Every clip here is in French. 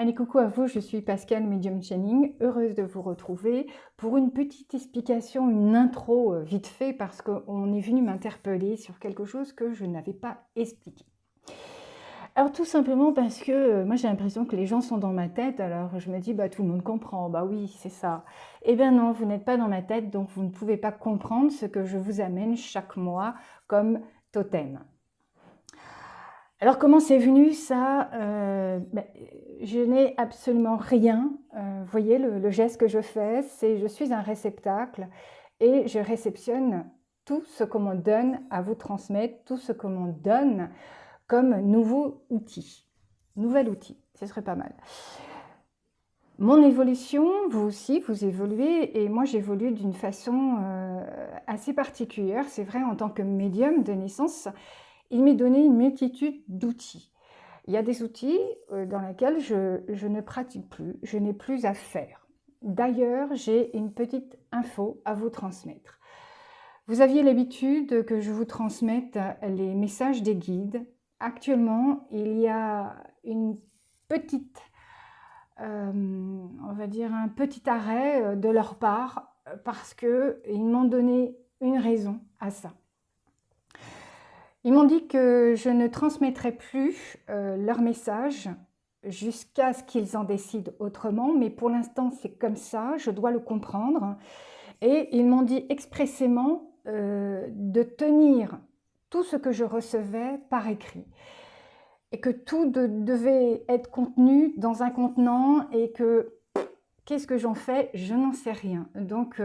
Allez, coucou à vous, je suis Pascal Medium Channing, heureuse de vous retrouver pour une petite explication, une intro vite fait parce qu'on est venu m'interpeller sur quelque chose que je n'avais pas expliqué. Alors tout simplement parce que moi j'ai l'impression que les gens sont dans ma tête, alors je me dis bah tout le monde comprend, bah oui c'est ça. Eh bien non, vous n'êtes pas dans ma tête donc vous ne pouvez pas comprendre ce que je vous amène chaque mois comme totem. Alors comment c'est venu ça? Je n'ai absolument rien. Vous voyez le geste que je fais, c'est je suis un réceptacle et je réceptionne tout ce qu'on me donne à vous transmettre, tout ce qu'on me donne comme nouveau outil. Nouvel outil, ce serait pas mal. Mon évolution, vous aussi, vous évoluez et moi j'évolue d'une façon assez particulière. C'est vrai, en tant que médium de naissance, il m'est donné une multitude d'outils. Il y a des outils dans lesquels je ne pratique plus, je n'ai plus à faire. D'ailleurs, j'ai une petite info à vous transmettre. Vous aviez l'habitude que je vous transmette les messages des guides. Actuellement, il y a une petite, on va dire un petit arrêt de leur part parce qu'ils m'ont donné une raison à ça. Ils m'ont dit que je ne transmettrai plus leurs messages jusqu'à ce qu'ils en décident autrement, mais pour l'instant c'est comme ça, je dois le comprendre. Et ils m'ont dit expressément de tenir tout ce que je recevais par écrit. Et que tout devait être contenu dans un contenant et que qu'est-ce que j'en fais? Je n'en sais rien. Donc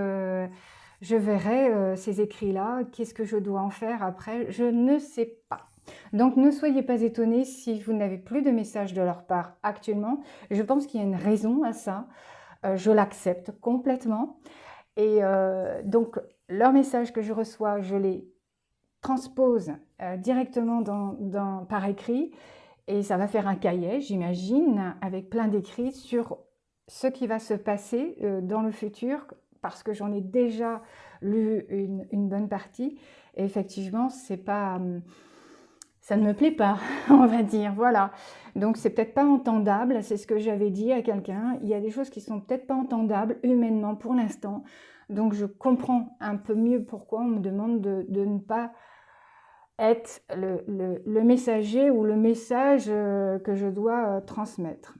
je verrai ces écrits-là, qu'est-ce que je dois en faire après? Je ne sais pas. Donc ne soyez pas étonnés si vous n'avez plus de messages de leur part actuellement. Je pense qu'il y a une raison à ça. Je l'accepte complètement. Et donc leurs messages que je reçois, je les transpose directement par écrit. Et ça va faire un cahier, j'imagine, avec plein d'écrits sur ce qui va se passer dans le futur, parce que j'en ai déjà lu une bonne partie. Et effectivement, c'est pas, ça ne me plaît pas, on va dire. Voilà. Donc, c'est peut-être pas entendable. C'est ce que j'avais dit à quelqu'un. Il y a des choses qui sont peut-être pas entendables humainement pour l'instant. Donc, je comprends un peu mieux pourquoi on me demande de ne pas être le messager ou le message que je dois transmettre.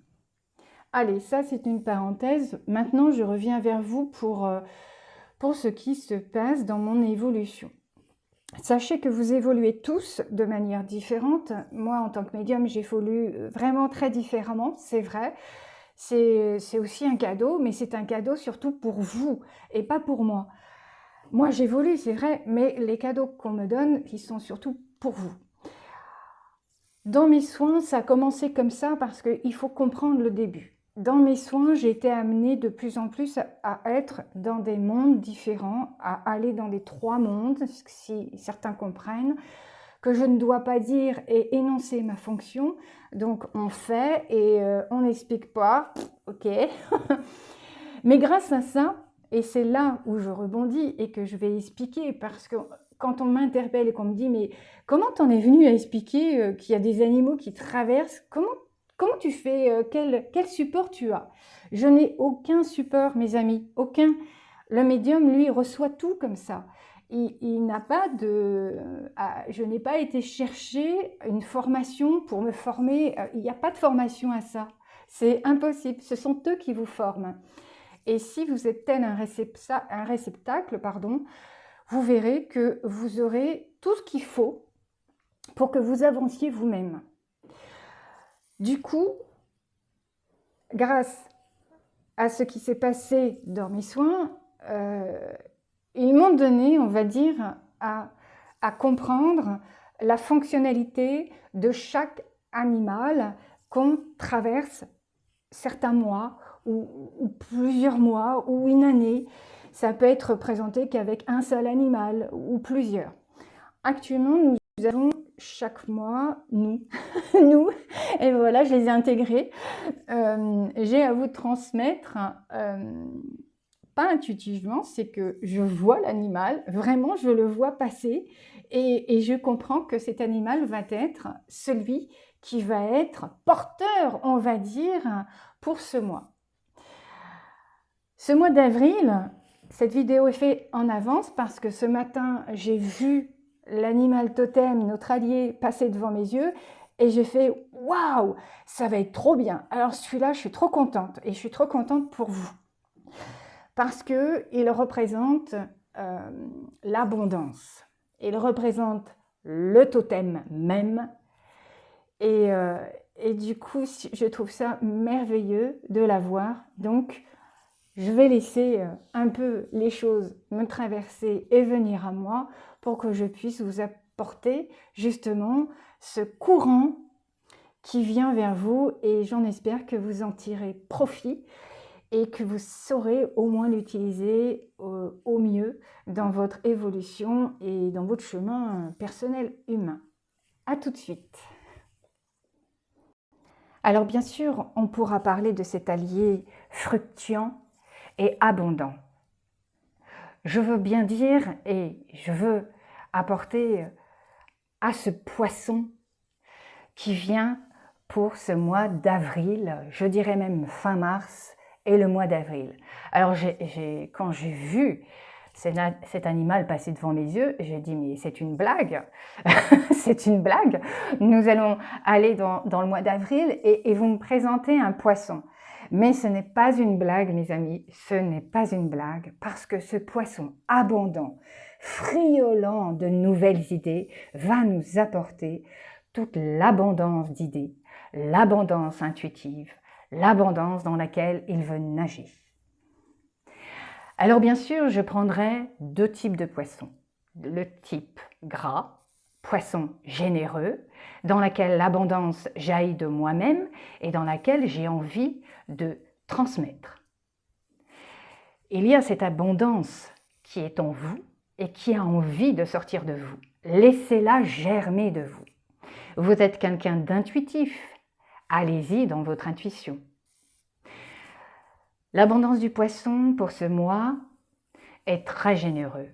Allez, ça c'est une parenthèse. Maintenant, je reviens vers vous pour ce qui se passe dans mon évolution. Sachez que vous évoluez tous de manière différente. Moi, en tant que médium, j'évolue vraiment très différemment, c'est vrai. C'est aussi un cadeau, mais c'est un cadeau surtout pour vous et pas pour moi. Moi, j'évolue, c'est vrai, mais les cadeaux qu'on me donne, ils sont surtout pour vous. Dans mes soins, ça a commencé comme ça parce qu'il faut comprendre le début. Dans mes soins, j'ai été amenée de plus en plus à être dans des mondes différents, à aller dans les 3 mondes, si certains comprennent, que je ne dois pas dire et énoncer ma fonction. Donc on fait et on n'explique pas, ok. Mais grâce à ça, et c'est là où je rebondis et que je vais expliquer, parce que quand on m'interpelle et qu'on me dit « mais comment t'en es venu à expliquer qu'il y a des animaux qui traversent? Comment tu fais? Quel support tu as ?» Je n'ai aucun support, mes amis, aucun. Le médium, lui, reçoit tout comme ça. Il n'a pas de... je n'ai pas été chercher une formation pour me former. Il n'y a pas de formation à ça. C'est impossible. Ce sont eux qui vous forment. Et si vous êtes tel un réceptacle, vous verrez que vous aurez tout ce qu'il faut pour que vous avanciez vous-même. Du coup, grâce à ce qui s'est passé dans mes soins, ils m'ont donné, on va dire, à comprendre la fonctionnalité de chaque animal qu'on traverse certains mois ou plusieurs mois ou une année. Ça peut être présenté qu'avec un seul animal ou plusieurs. Actuellement, nous avons chaque mois, nous, et voilà, je les ai intégrés. J'ai à vous transmettre, pas intuitivement, c'est que je vois l'animal, vraiment je le vois passer et je comprends que cet animal va être celui qui va être porteur, on va dire, pour ce mois. Ce mois d'avril, cette vidéo est faite en avance parce que ce matin, j'ai vu l'animal totem, notre allié, passer devant mes yeux et j'ai fait « Waouh, ça va être trop bien !» Alors celui-là, je suis trop contente et je suis trop contente pour vous parce qu'il représente l'abondance. Il représente le totem même et du coup, je trouve ça merveilleux de l'avoir. Donc, je vais laisser un peu les choses me traverser et venir à moi pour que je puisse vous apporter justement ce courant qui vient vers vous et j'en espère que vous en tirez profit et que vous saurez au moins l'utiliser au mieux dans votre évolution et dans votre chemin personnel humain. À tout de suite. Alors bien sûr, on pourra parler de cet allié fructuant et abondant. Je veux bien dire et je veux apporter à ce poisson qui vient pour ce mois d'avril, je dirais même fin mars et le mois d'avril. Alors quand j'ai vu cet animal passer devant mes yeux, j'ai dit mais c'est une blague, c'est une blague. Nous allons aller dans le mois d'avril et vous me présentez un poisson. Mais ce n'est pas une blague, mes amis, ce n'est pas une blague, parce que ce poisson abondant, friolant de nouvelles idées, va nous apporter toute l'abondance d'idées, l'abondance intuitive, l'abondance dans laquelle il veut nager. Alors bien sûr, je prendrai deux types de poissons. Le type gras, poisson généreux, dans laquelle l'abondance jaillit de moi-même et dans laquelle j'ai envie de transmettre. Il y a cette abondance qui est en vous et qui a envie de sortir de vous. Laissez-la germer de vous. Vous êtes quelqu'un d'intuitif. Allez-y dans votre intuition. L'abondance du poisson pour ce mois est très généreux.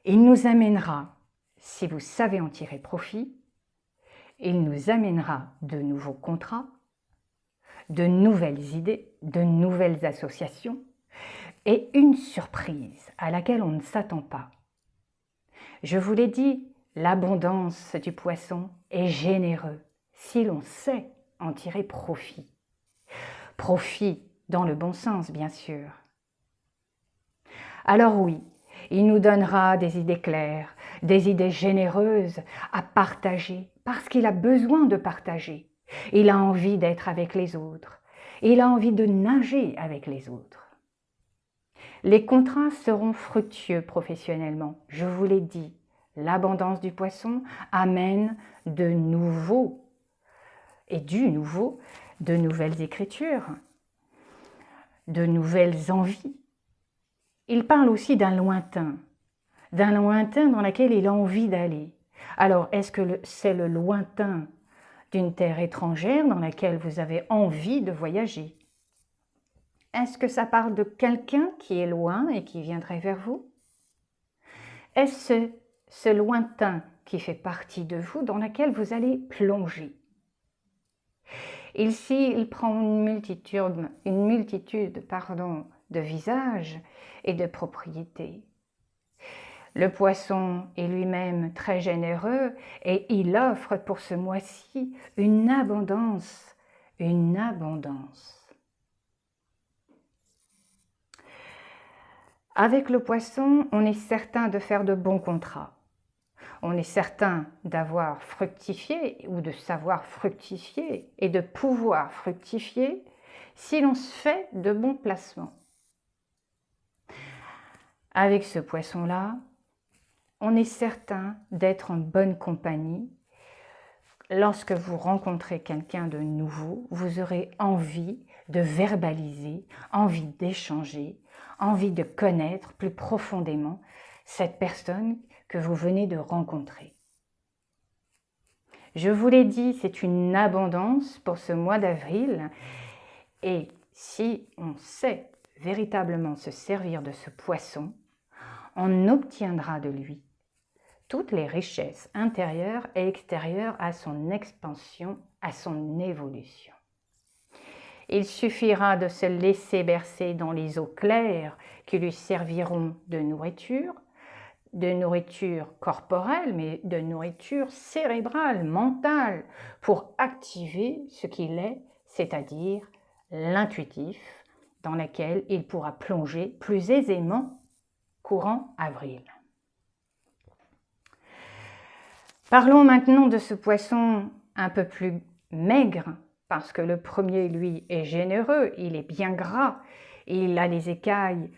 Il nous amènera, si vous savez en tirer profit, il nous amènera de nouveaux contrats, de nouvelles idées, de nouvelles associations et une surprise à laquelle on ne s'attend pas. Je vous l'ai dit, l'abondance du poisson est généreux si l'on sait en tirer profit. Profit dans le bon sens, bien sûr. Alors oui, il nous donnera des idées claires, des idées généreuses à partager, parce qu'il a besoin de partager. Il a envie d'être avec les autres. Il a envie de nager avec les autres. Les contrats seront fructueux professionnellement, je vous l'ai dit. L'abondance du poisson amène de nouveaux et du nouveau, de nouvelles écritures, de nouvelles envies. Il parle aussi d'un lointain dans lequel il a envie d'aller. Alors, est-ce que c'est le lointain d'une terre étrangère dans laquelle vous avez envie de voyager? Est-ce que ça parle de quelqu'un qui est loin et qui viendrait vers vous? Est-ce ce lointain qui fait partie de vous dans lequel vous allez plonger? Ici, il prend une multitude de visages et de propriétés. Le poisson est lui-même très généreux et il offre pour ce mois-ci une abondance, une abondance. Avec le poisson, on est certain de faire de bons contrats. On est certain d'avoir fructifié ou de savoir fructifier et de pouvoir fructifier si l'on se fait de bons placements. Avec ce poisson-là, on est certain d'être en bonne compagnie. Lorsque vous rencontrez quelqu'un de nouveau, vous aurez envie de verbaliser, envie d'échanger, envie de connaître plus profondément cette personne que vous venez de rencontrer. Je vous l'ai dit, c'est une abondance pour ce mois d'avril et si on sait véritablement se servir de ce poisson, on obtiendra de lui toutes les richesses intérieures et extérieures à son expansion, à son évolution. Il suffira de se laisser bercer dans les eaux claires qui lui serviront de nourriture corporelle, mais de nourriture cérébrale, mentale, pour activer ce qu'il est, c'est-à-dire l'intuitif, dans lequel il pourra plonger plus aisément courant avril. Parlons maintenant de ce poisson un peu plus maigre, parce que le premier, lui, est généreux, il est bien gras, il a les écailles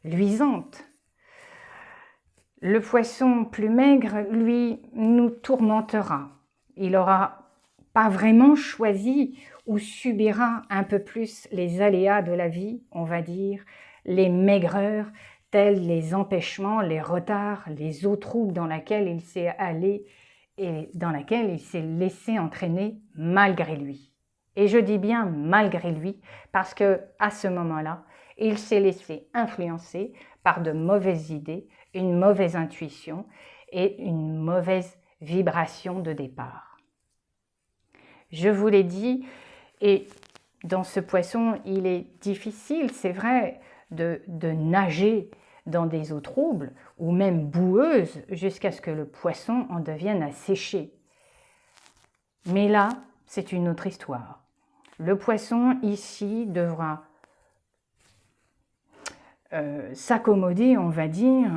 luisantes. Le poisson plus maigre, lui, nous tourmentera. Il n'aura pas vraiment choisi ou subira un peu plus les aléas de la vie, on va dire, les maigreurs, tels les empêchements, les retards, les eaux troubles dans lesquelles il s'est allé et dans laquelle il s'est laissé entraîner malgré lui. Et je dis bien malgré lui, parce que à ce moment-là, il s'est laissé influencer par de mauvaises idées, une mauvaise intuition et une mauvaise vibration de départ. Je vous l'ai dit, et dans ce poisson, il est difficile, c'est vrai, de nager dans des eaux troubles ou même boueuses jusqu'à ce que le poisson en devienne asséché. Mais là, c'est une autre histoire. Le poisson, ici, devra s'accommoder, on va dire,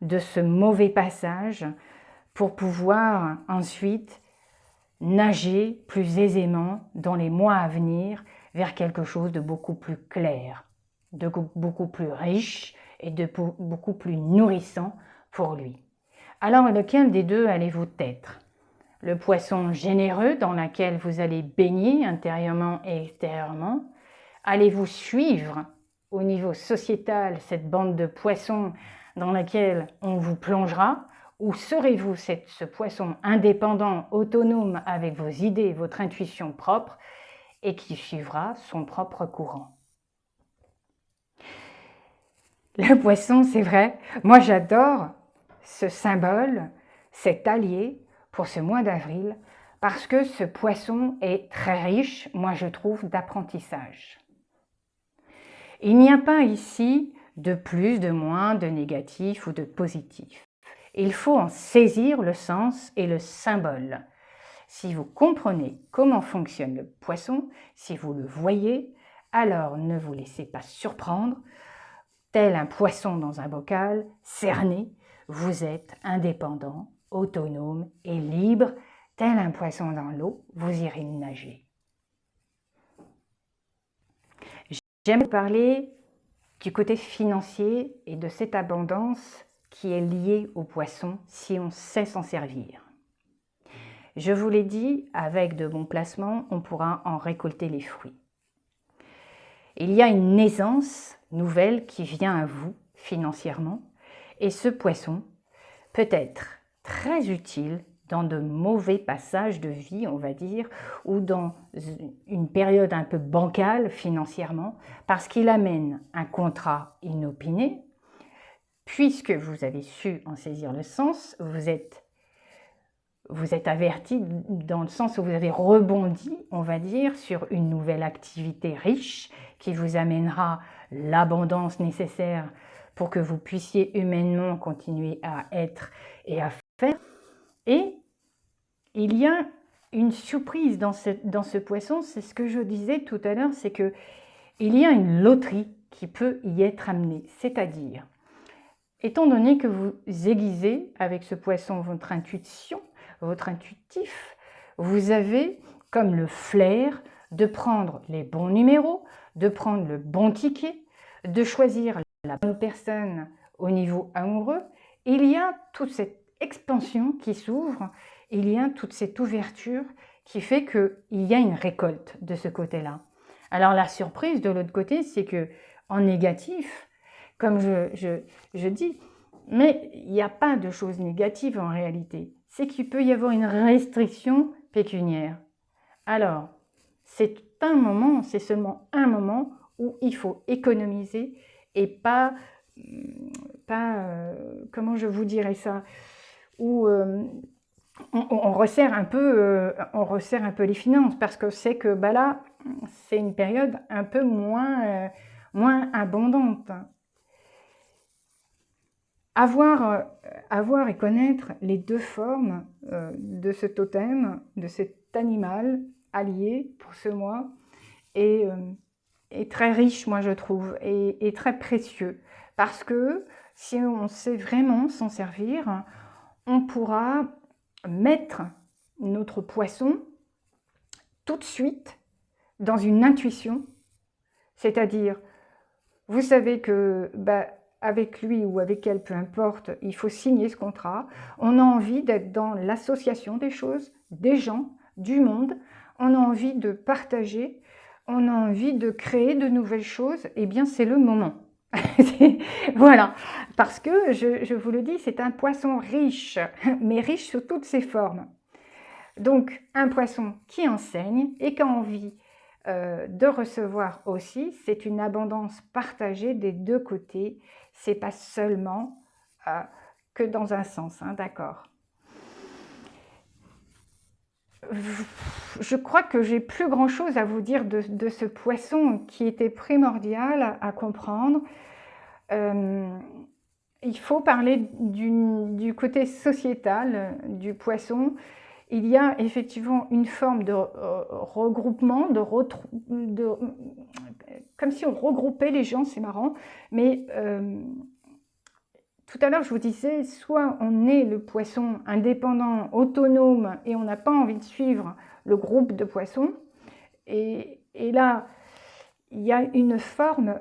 de ce mauvais passage pour pouvoir ensuite nager plus aisément dans les mois à venir vers quelque chose de beaucoup plus clair, de beaucoup plus riche et de beaucoup plus nourrissant pour lui. Alors, lequel des deux allez-vous être ? Le poisson généreux dans lequel vous allez baigner intérieurement et extérieurement? Allez-vous suivre au niveau sociétal cette bande de poissons dans laquelle on vous plongera? Ou serez-vous ce poisson indépendant, autonome avec vos idées, votre intuition propre et qui suivra son propre courant? Le poisson, c'est vrai, moi j'adore ce symbole, cet allié pour ce mois d'avril, parce que ce poisson est très riche, moi je trouve, d'apprentissage. Il n'y a pas ici de plus, de moins, de négatif ou de positif. Il faut en saisir le sens et le symbole. Si vous comprenez comment fonctionne le poisson, si vous le voyez, alors ne vous laissez pas surprendre. Tel un poisson dans un bocal, cerné, vous êtes indépendant, autonome et libre. Tel un poisson dans l'eau, vous irez nager. J'aime parler du côté financier et de cette abondance qui est liée au poisson si on sait s'en servir. Je vous l'ai dit, avec de bons placements, on pourra en récolter les fruits. Il y a une aisance nouvelle qui vient à vous financièrement et ce poisson peut être très utile dans de mauvais passages de vie, on va dire, ou dans une période un peu bancale financièrement, parce qu'il amène un contrat inopiné. Puisque vous avez su en saisir le sens, vous êtes averti dans le sens où vous avez rebondi, on va dire, sur une nouvelle activité riche qui vous amènera l'abondance nécessaire pour que vous puissiez humainement continuer à être et à faire. Et il y a une surprise dans ce poisson, c'est ce que je disais tout à l'heure, c'est qu'il y a une loterie qui peut y être amenée. C'est-à-dire, étant donné que vous aiguisez avec ce poisson votre intuition, votre intuitif, vous avez comme le flair de prendre les bons numéros, de prendre le bon ticket, de choisir la bonne personne au niveau amoureux. Il y a toute cette expansion qui s'ouvre, il y a toute cette ouverture qui fait qu'il y a une récolte de ce côté-là. Alors la surprise de l'autre côté, c'est que en négatif, comme je dis, mais il n'y a pas de choses négatives en réalité. C'est qu'il peut y avoir une restriction pécuniaire. Alors, c'est seulement un moment où il faut économiser et pas comment je vous dirais ça, où on resserre un peu, les finances, parce que c'est que bah là, c'est une période un peu moins abondante. Avoir et connaître les deux formes de ce totem, de cet animal allié pour ce mois, est, très riche, moi je trouve, et très précieux. Parce que si on sait vraiment s'en servir, on pourra mettre notre poisson tout de suite dans une intuition, c'est-à-dire, vous savez que bah, avec lui ou avec elle, peu importe, il faut signer ce contrat. On a envie d'être dans l'association des choses, des gens, du monde. On a envie de partager. On a envie de créer de nouvelles choses. Eh bien, c'est le moment. Voilà, parce que je vous le dis, c'est un poisson riche, mais riche sous toutes ses formes. Donc, un poisson qui enseigne et qui a envie de recevoir aussi, c'est une abondance partagée des deux côtés. C'est pas seulement que dans un sens, hein, d'accord. Je crois que j'ai plus grand chose à vous dire de ce poisson qui était primordial à comprendre. Il faut parler du côté sociétal du poisson. Il y a effectivement une forme de regroupement, comme si on regroupait les gens, c'est marrant, mais tout à l'heure je vous disais, soit on est le poisson indépendant, autonome, et on n'a pas envie de suivre le groupe de poissons, et là, il y a une forme,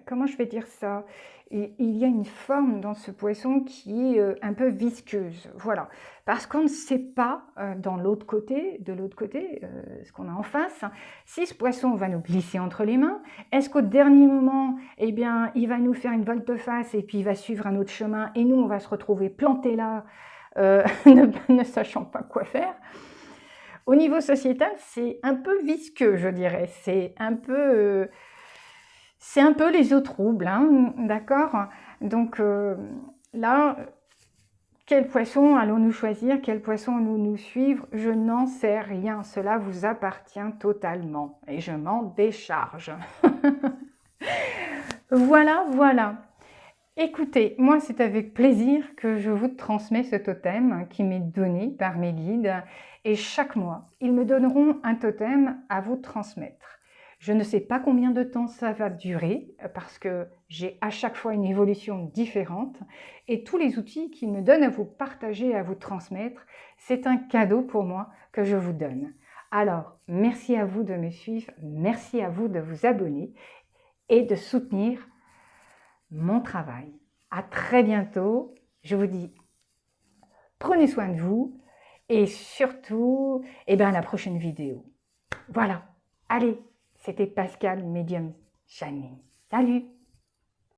comment je vais dire ça? Et il y a une forme dans ce poisson qui est un peu visqueuse, voilà. Parce qu'on ne sait pas, de l'autre côté, ce qu'on a en face, si ce poisson va nous glisser entre les mains. Est-ce qu'au dernier moment, eh bien, il va nous faire une volte-face et puis il va suivre un autre chemin et nous, on va se retrouver plantés là, ne sachant pas quoi faire. Au niveau sociétal, c'est un peu visqueux, je dirais. C'est un peu les eaux troubles, hein, d'accord? Donc là, quel poisson allons-nous choisir? Quel poisson allons-nous suivre? Je n'en sais rien. Cela vous appartient totalement et je m'en décharge. Voilà, voilà. Écoutez, moi c'est avec plaisir que je vous transmets ce totem qui m'est donné par mes guides et chaque mois, ils me donneront un totem à vous transmettre. Je ne sais pas combien de temps ça va durer parce que j'ai à chaque fois une évolution différente et tous les outils qu'ils me donnent à vous partager, à vous transmettre, c'est un cadeau pour moi que je vous donne. Alors, merci à vous de me suivre, merci à vous de vous abonner et de soutenir mon travail. À très bientôt. Je vous dis, prenez soin de vous et surtout, à la prochaine vidéo. Voilà. Allez, c'était Pascal Medium Shining. Salut!